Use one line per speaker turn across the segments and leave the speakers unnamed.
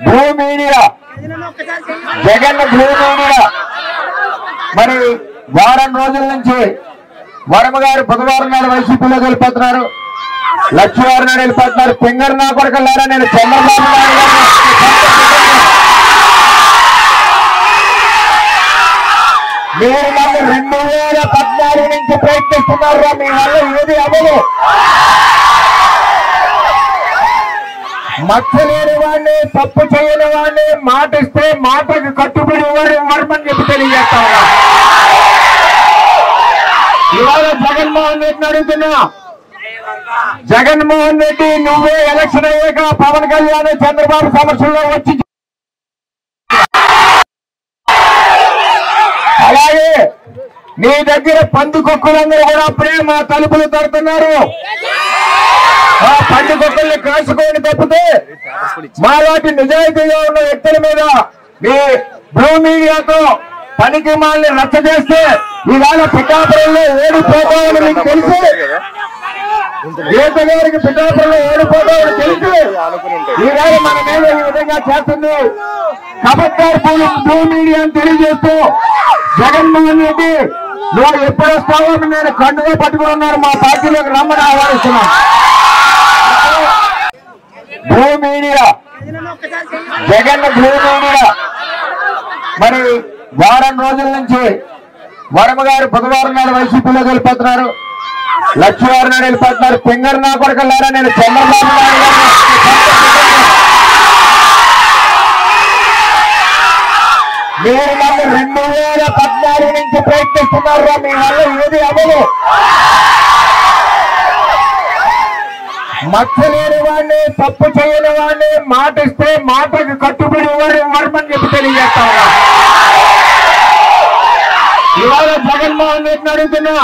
భూ మీడియా జగన్ భూ మీడియా మరి వారం రోజుల నుంచి వర్మ గారు బుధవారం నాడు వైసీపీలో వెళ్ళిపోతున్నారు, లక్ష్మీవారం నాడు వెళ్ళిపోతున్నారు. పింగర్ నా కొరకల్లారా నేను చంద్రబాబు నాయుడు మీరు నన్ను 2014 నుంచి ప్రయత్నిస్తున్నారు, మీ వల్ల ఏది అవ్వదు. మచ్చలేని వాడిని, తప్పు చేయని వాడిని మాటిస్తే మాటకు కట్టుబడి ఇవ్వమని చెప్పి తెలియజేస్తా ఉన్నా. ఇవాళ జగన్మోహన్ రెడ్డిని అడుగుతున్నా, జగన్మోహన్ రెడ్డి నువ్వే ఎలక్షన్ అయ్యాక పవన్ కళ్యాణ్ చంద్రబాబు సమస్యల్లో వచ్చి అలాగే నీ దగ్గర పందికొక్కులందరూ కూడా అప్పుడే మా తలుపులు తడుతున్నారు. ఆ పందికొక్కుల్ని కాసుకోండి తప్పితే మాలాంటి నిజాయితీగా ఉన్న వ్యక్తుల మీద మీ భూ మీడియాతో పనికి మాల్ని రచ్చ చేస్తే ఇవాళ పిఠాపురంలో ఓడిపోతామని మీకు తెలుసు. గీత గారికి పిఠాపురంలో ఓడిపోతామని తెలుసు. ఈవేళ మన మీద ఈ విధంగా చేస్తుంది. కబడ్డార్ భూ మీడియా అని తెలియజేస్తూ జగన్మోహన్ రెడ్డి నువ్వు ఎప్పుడు వస్తావో నేను కండుగా పట్టుకుని ఉన్నారు, మా పార్టీలోకి రమ్మని ఆహ్వానిస్తున్నాం. భూ మీడియా జగన్ భూ మీడియా మరి వారం రోజుల నుంచి వర్మ గారు బుధవారం నాడు వైసీపీలో వెళ్ళిపోతున్నారు, లక్ష్మీవారం నాడు వెళ్ళిపోతున్నారు. పింగర్ నా కొరకల్లారా నేను చంద్రబాబు నాయుడు మీరు నన్ను 2014 నుంచి ప్రయత్నిస్తున్నారు, మీ వల్ల ఏది అవ్వదు. మచ్చలేని వాడిని, తప్పు చేయని వాడిని మాటిస్తే మాటకు కట్టుబడి ఇవ్వమని చెప్పి తెలియజేస్తా ఉన్నా. ఇవాళ జగన్మోహన్ రెడ్డిని అడుగుతున్నా,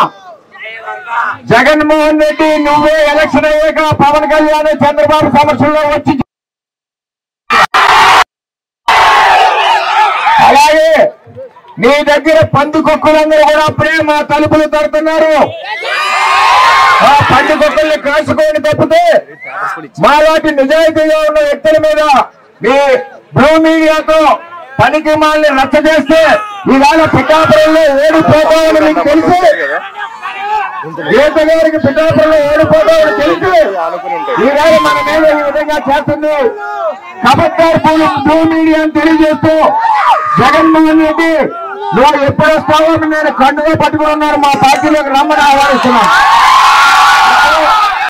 జగన్మోహన్ రెడ్డి నువ్వే ఎలక్షన్ అయ్యాక పవన్ కళ్యాణ్ చంద్రబాబు సమస్యల్లో వచ్చి అలాగే నీ దగ్గర పందికొక్కులందరూ కూడా అప్పుడే మా తలుపులు తడుతున్నారు. ఆ పందికొక్కుల్ని కాసుకోండి తప్పితే మాలాంటి నిజాయితీగా ఉన్న వ్యక్తుల మీద మీ భూ మీడియాతో పనికి మాల్ని రచ్చ చేస్తే ఇవాళ పిఠాపురంలో ఓడిపోతామని మీకు తెలుసు. గీత గారికి పిఠాపురంలో ఓడిపోతామని తెలుసు. ఈవేళ మన మీద ఈ విధంగా చేస్తుంది. కబడ్డార్ భూ మీడియా అని తెలియజేస్తూ జగన్మోహన్ రెడ్డి నువ్వు ఎప్పుడు వస్తావో నేను కండుగా పట్టుకుని ఉన్నారు, మా పార్టీలోకి రమ్మని ఆహ్వానిస్తున్నాం.